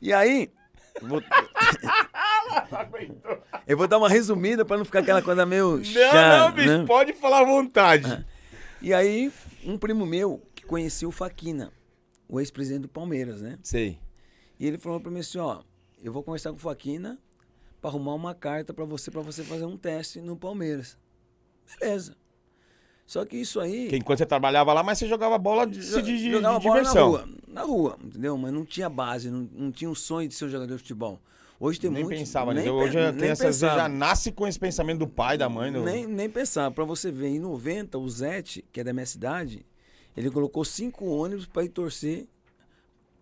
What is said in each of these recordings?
E aí, eu vou dar uma resumida pra não ficar aquela coisa meio chata, Não, bicho, né? pode falar à vontade. E aí, um primo meu que conhecia o Faquina, o ex-presidente do Palmeiras, né? Sei. E ele falou pra mim assim, ó, eu vou conversar com o Faquina pra arrumar uma carta pra você fazer um teste no Palmeiras. Beleza. Só que isso aí... Porque enquanto você trabalhava lá, mas você jogava bola de jogava bola diversão. na rua, entendeu? Mas não tinha base, não tinha um sonho de ser um jogador de futebol. Hoje tem Nem muitos... pensava nisso. Hoje a criança às vezes já nasce com esse pensamento do pai, da mãe. Nem pensava. Pra você ver, em 90, o Zete, que é da minha cidade, ele colocou 5 ônibus pra ir torcer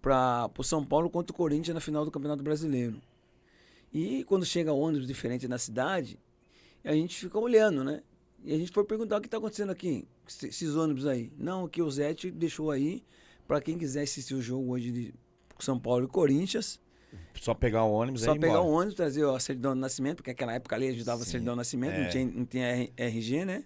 pro São Paulo contra o Corinthians na final do Campeonato Brasileiro. E quando chega ônibus diferente na cidade, a gente fica olhando, né? E a gente foi perguntar o que está acontecendo aqui, esses ônibus aí. Não, que o Zete deixou aí para quem quiser assistir o jogo hoje de São Paulo e Corinthians. Só pegar o ônibus Só aí pegar embora. o ônibus, trazer a certidão de nascimento, porque naquela época ali ajudava a certidão de nascimento, não tinha RG, né?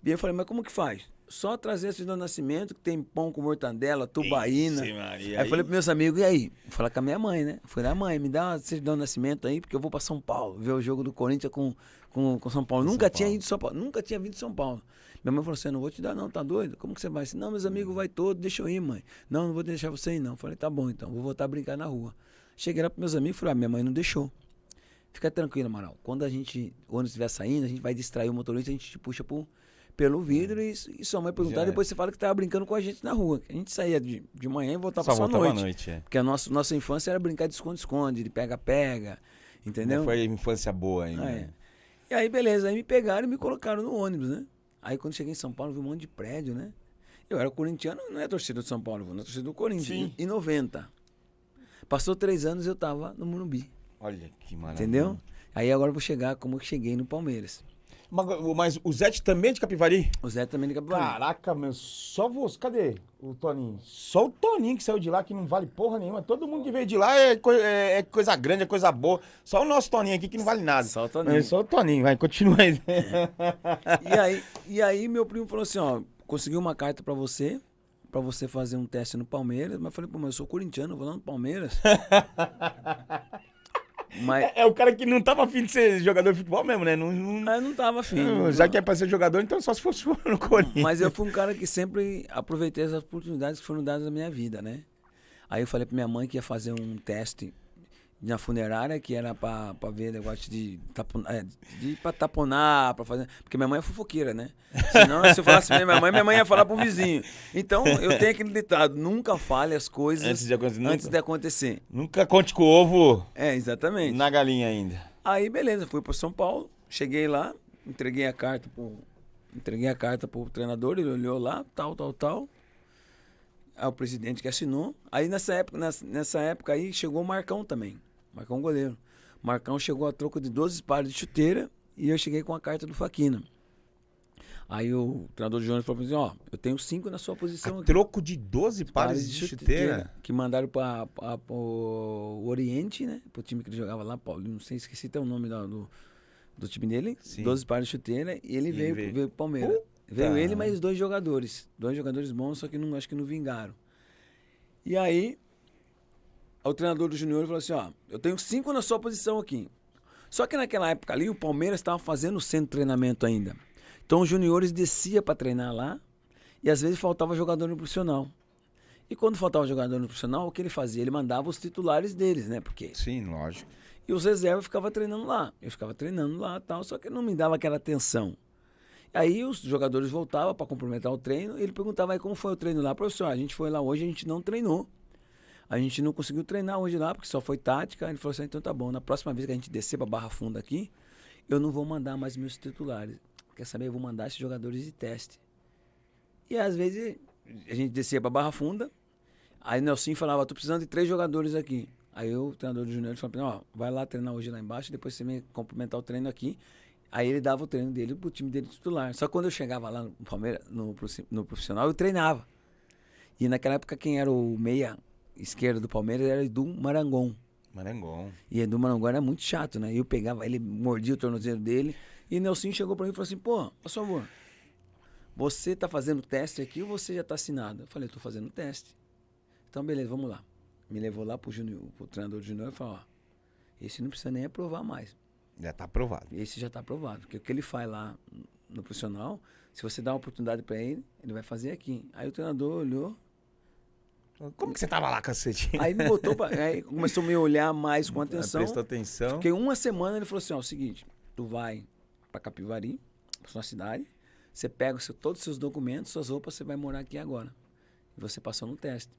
E eu falei, mas como que faz? Só trazer a certidão de nascimento, que tem pão com mortandela, tubaína. Aí eu falei pros meus amigos, e aí? Vou falar com a minha mãe, né? Eu falei, mãe, me dá uma certidão de nascimento aí, porque eu vou pra São Paulo, ver o jogo do Corinthians com São Paulo. Nunca tinha ido São Paulo, nunca tinha vindo de São Paulo. Minha mãe falou assim, não vou te dar não, tá doido? Como que você vai? Assim, não, meus amigos vai todos, deixa eu ir, mãe. Não vou deixar você ir não. Eu falei, tá bom então, vou voltar a brincar na rua. Cheguei lá pros meus amigos e falei, minha mãe não deixou. Fica tranquilo, Amaral. Quando o ônibus estiver saindo, a gente vai distrair o motorista, a gente te puxa pelo vidro e sua mãe perguntar, depois você fala que tava brincando com a gente na rua. A gente saía de manhã e voltava só à noite. Porque a nossa infância era brincar de esconde-esconde, de pega-pega, entendeu? Não foi infância boa ainda. É. E aí, beleza, aí me pegaram e me colocaram no ônibus, né? Aí quando cheguei em São Paulo, vi um monte de prédio, né? Eu era corintiano, não é torcida do São Paulo, não é torcida do Corinthians. Sim. Em 90. Passou 3 anos, eu tava no Morumbi. Olha que maravilha. Entendeu? Aí agora eu vou chegar como eu cheguei no Palmeiras. Mas o Zete também é de Capivari? O Zé também de Capivari. Caraca, meu, só você. Cadê o Toninho? Só o Toninho que saiu de lá, que não vale porra nenhuma. Todo mundo que veio de lá é coisa grande, é coisa boa. Só o nosso Toninho aqui que não vale nada. Só o Toninho. Só o Toninho, vai, continua aí. E aí meu primo falou assim, ó, consegui uma carta pra você fazer um teste no Palmeiras. Mas eu falei, pô, mas eu sou corintiano, eu vou lá no Palmeiras. Mas... É o cara que não tava afim de ser jogador de futebol mesmo, né? Eu não tava afim. Já que é pra ser jogador, então só se fosse no Corinthians. Mas eu fui um cara que sempre aproveitei as oportunidades que foram dadas na minha vida, né? Aí eu falei pra minha mãe que ia fazer um teste na funerária, que era pra ver negócio de ir pra taponar, pra fazer... Porque minha mãe é fofoqueira, né? Senão, se eu falasse pra minha mãe ia falar pro vizinho. Então, eu tenho aquele ditado, nunca fale as coisas antes de acontecer. Nunca conte com o ovo exatamente. Na galinha ainda. Aí, beleza, fui pra São Paulo, cheguei lá, entreguei a carta pro treinador, ele olhou lá, tal. Aí o presidente que assinou. Aí nessa época aí chegou o Marcão também. Marcão goleiro. O Marcão chegou a troco de 12 pares de chuteira e eu cheguei com a carta do Faquina. Aí o treinador de Júnior falou assim, ó, eu tenho 5 na sua posição aqui. Troco de 12 pares de chuteira? Que mandaram pro Oriente, né? Pro time que ele jogava lá, Paulo. Não sei, esqueci até o nome do time dele. Sim. 12 pares de chuteira e ele veio pro Palmeiras. Veio ele mais 2 jogadores. 2 jogadores bons, só que acho que não vingaram. E aí, o treinador do Júnior falou assim, ó, eu tenho 5 na sua posição aqui. Só que naquela época ali, o Palmeiras estava fazendo o centro de treinamento ainda. Então os juniores desciam para treinar lá e às vezes faltava jogador no profissional. E quando faltava jogador no profissional, o que ele fazia? Ele mandava os titulares deles, né? Porque... Sim, lógico. E os reservas ficavam treinando lá. Eu ficava treinando lá e tal, só que não me dava aquela atenção. Aí os jogadores voltavam para complementar o treino e ele perguntava aí como foi o treino lá. Professor, a gente foi lá hoje, a gente não treinou. A gente não conseguiu treinar hoje lá, porque só foi tática. Ele falou assim, então tá bom, na próxima vez que a gente descer pra Barra Funda aqui, eu não vou mandar mais meus titulares. Quer saber? Eu vou mandar esses jogadores de teste. E às vezes a gente descia pra Barra Funda, aí Nelson falava, tô precisando de 3 jogadores aqui. Aí o treinador do Júnior falou, ó, vai lá treinar hoje lá embaixo, depois você vem complementar o treino aqui. Aí ele dava o treino dele pro time dele titular. Só que quando eu chegava lá no Palmeiras, no profissional, eu treinava. E naquela época quem era o meia esquerdo do Palmeiras era Edu Marangon. E Edu Marangon era muito chato, né? Eu pegava, ele mordia o tornozelo dele. E Nelson chegou pra mim e falou assim, pô, por favor, você tá fazendo teste aqui ou você já tá assinado? Eu falei, tô fazendo teste. Então, beleza, vamos lá. me levou lá pro treinador júnior e falou, ó, esse não precisa nem aprovar mais. Já tá aprovado. Esse já tá aprovado. Porque o que ele faz lá no profissional, se você dá uma oportunidade pra ele, ele vai fazer aqui. Aí o treinador olhou, Como que você tava lá, cacete? aí me botou aí começou a me olhar mais com atenção. Prestou atenção. Fiquei uma semana, ele falou assim, ó, é o seguinte, tu vai pra Capivari, pra sua cidade, você pega todos os seus documentos, suas roupas, você vai morar aqui agora. E você passou no teste.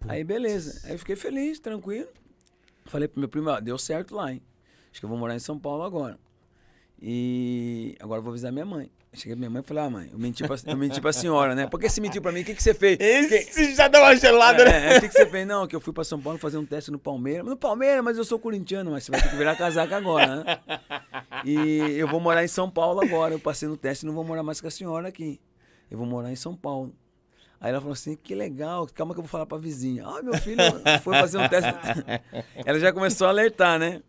Aí beleza, aí eu fiquei feliz, tranquilo. Falei pro meu primo, ó, deu certo lá, hein. Acho que eu vou morar em São Paulo agora. E agora eu vou avisar minha mãe. Cheguei pra minha mãe e falei, mãe, eu menti pra senhora, né? Por que você mentiu pra mim? O que você fez? Esse já deu uma gelada, né? O que você fez? Não, que eu fui pra São Paulo fazer um teste no Palmeiras. No Palmeiras, mas eu sou corintiano, mas você vai ter que virar casaca agora, né? E eu vou morar em São Paulo agora. Eu passei no teste e não vou morar mais com a senhora aqui. Eu vou morar em São Paulo. Aí ela falou assim, que legal, calma que eu vou falar pra vizinha. Ah, meu filho foi fazer um teste. Ela já começou a alertar, né?